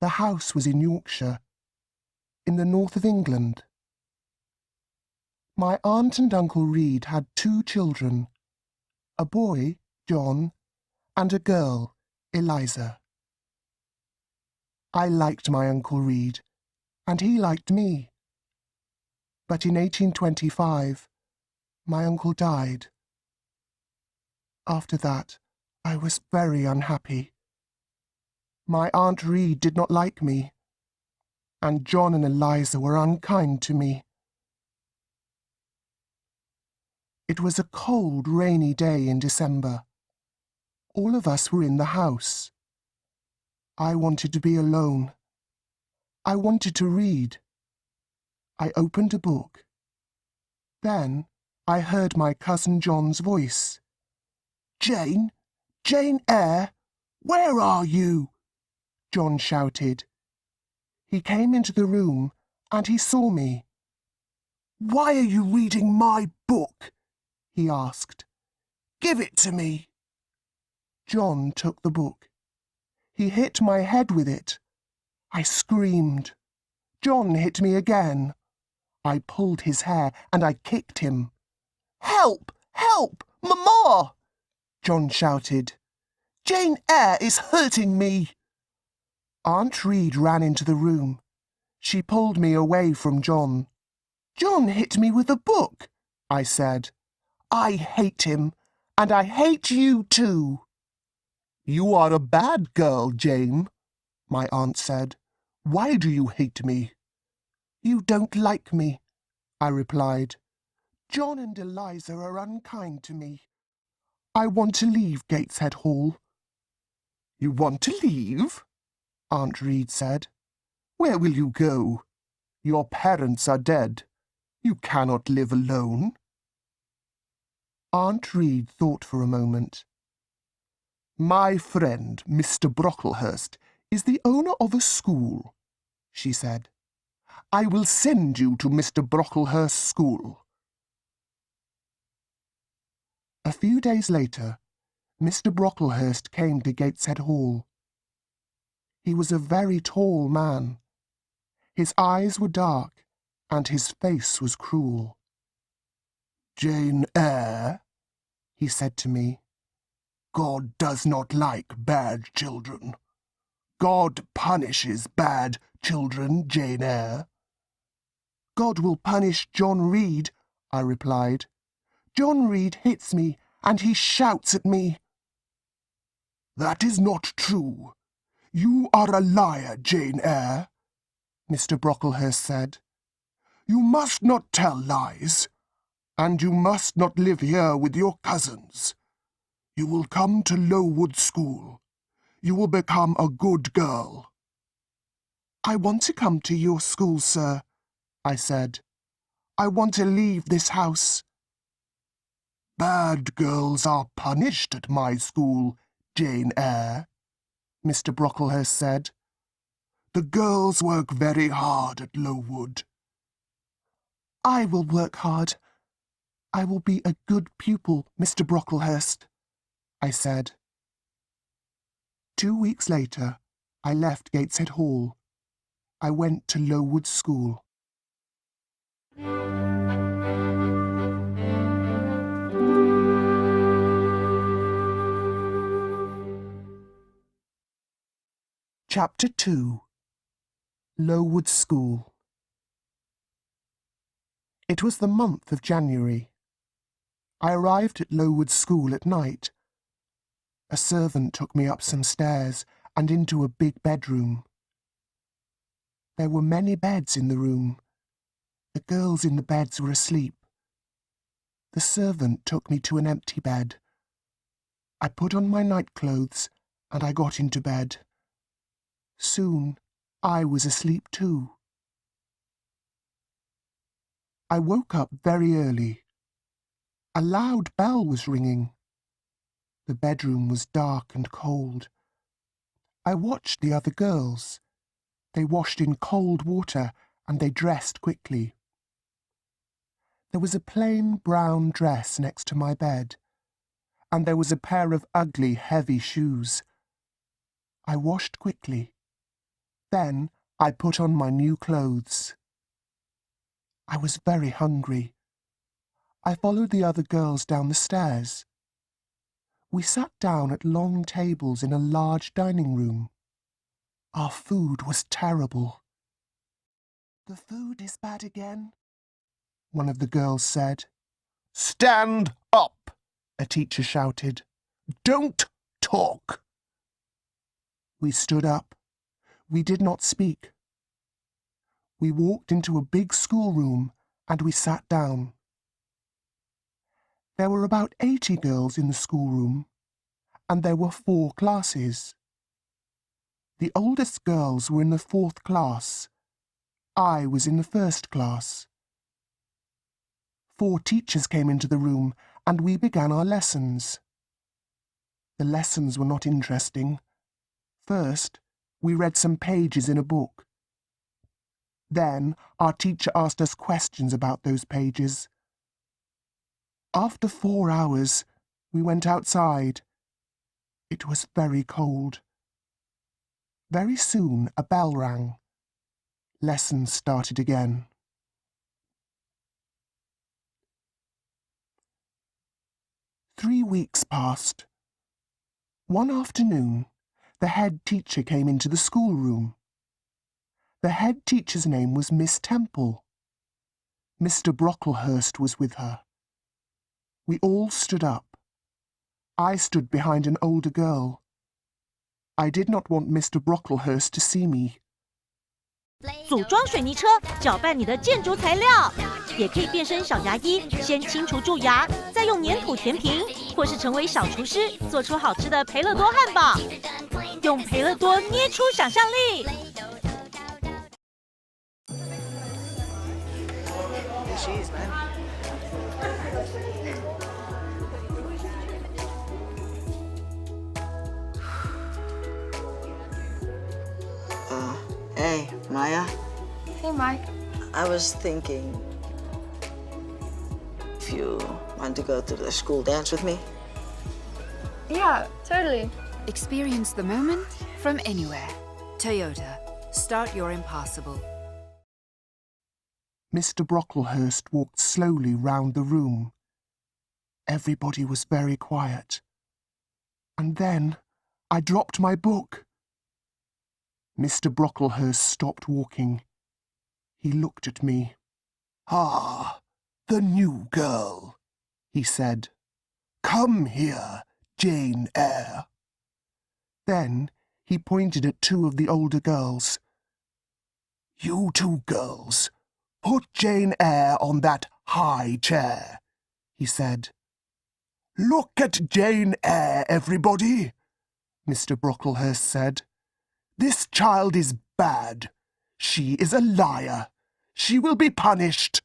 The house was in Yorkshire, in the north of England. My aunt and Uncle Reed had 2 children, a boy, John, and a girl, Eliza. I liked my Uncle Reed, and he liked me. But in 1825, my uncle died. After that, I was very unhappy. My Aunt Reed did not like me, and John and Eliza were unkind to me. It was a cold, rainy day in December. All of us were in the house. I wanted to be alone. I wanted to read. I opened a book. Then I heard my cousin John's voice. "Jane, Jane Eyre, where are you?" John shouted. He came into the room and he saw me. "Why are you reading my book?" he asked. "Give it to me." John took the book. He hit my head with it. I screamed. John hit me again. I pulled his hair and I kicked him. "Help! Help! Mamma!" John shouted. "Jane Eyre is hurting me." Aunt Reed ran into the room. She pulled me away from John. "John hit me with a book," I said. "I hate him, and I hate you too." "You are a bad girl, Jane," my aunt said. "Why do you hate me?" "You don't like me," I replied. "John and Eliza are unkind to me. I want to leave Gateshead Hall." "You want to leave?" Aunt Reed said. "Where will you go? Your parents are dead. You cannot live alone." Aunt Reed thought for a moment. "My friend, Mr. Brocklehurst, is the owner of a school," she said. "I will send you to Mr. Brocklehurst's school." A few days later, Mr. Brocklehurst came to Gateshead Hall. He was a very tall man. His eyes were dark, and his face was cruel. "Jane Eyre," he said to me, "God does not like bad children. God punishes bad children, Jane Eyre." "God will punish John Reed," I replied. "John Reed hits me, and he shouts at me." "That is not true. You are a liar, Jane Eyre," Mr. Brocklehurst said. "You must not tell lies, and you must not live here with your cousins. You will come to Lowood School. You will become a good girl." "I want to come to your school, sir," I said. "I want to leave this house." "Bad girls are punished at my school, Jane Eyre," Mr. Brocklehurst said. "The girls work very hard at Lowood." "I will work hard. I will be a good pupil, Mr. Brocklehurst," I said. 2 weeks later, I left Gateshead Hall. I went to Lowood School. Chapter 2. Lowood School. It was the month of January. I arrived at Lowood School at night. A servant took me up some stairs and into a big bedroom. There were many beds in the room. The girls in the beds were asleep. The servant took me to an empty bed. I put on my nightclothes and I got into bed. Soon I was asleep too. I woke up very early. A loud bell was ringing. The bedroom was dark and cold. I watched the other girls. They washed in cold water and they dressed quickly. There was a plain brown dress next to my bed, and there was a pair of ugly, heavy shoes. I washed quickly. Then I put on my new clothes. I was very hungry. I followed the other girls down the stairs. We sat down at long tables in a large dining room. Our food was terrible. "The food is bad again," one of the girls said. "Stand up," a teacher shouted. "Don't talk." We stood up. We did not speak. We walked into a big schoolroom and we sat down. There were about 80 girls in the schoolroom, and there were 4 classes. The oldest girls were in the 4th class. I was in the 1st class. 4 teachers came into the room and we began our lessons. The lessons were not interesting. First, we read some pages in a book. Then our teacher asked us questions about those pages. After 4 hours, we went outside. It was very cold. Very soon a bell rang. Lessons started again. Three weeks passed. One afternoon, the head teacher came into the schoolroom. The head teacher's name was Miss Temple. Mr. Brocklehurst was with her. We all stood up. I stood behind an older girl. I did not want Mr. Brocklehurst to see me. 组装水泥车，搅拌你的建筑材料，也可以变身小牙医，先清除蛀牙，再用粘土填平，或是成为小厨师，做出好吃的培乐多汉堡。用培乐多捏出想象力。Hey, Maya. Hey, Mike. I was thinking if you want to go to the school dance with me. Yeah, totally. Experience the moment from anywhere. Toyota. Start your impossible. Mr. Brocklehurst walked slowly round the room. Everybody was very quiet. And then I dropped my book. Mr. Brocklehurst stopped walking. He looked at me. "Ah, the new girl," he said. "Come here, Jane Eyre." Then he pointed at 2 of the older girls. "You 2 girls, put Jane Eyre on that high chair," he said. "Look at Jane Eyre, everybody," Mr. Brocklehurst said. "This child is bad. She is a liar. She will be punished.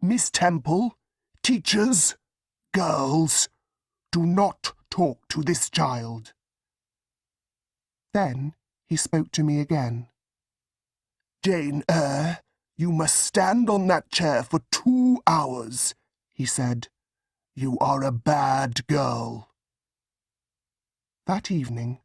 Miss Temple, teachers, girls, do not talk to this child." Then he spoke to me again. "Jane Eyre, you must stand on that chair for 2 hours," he said. "You are a bad girl." That evening,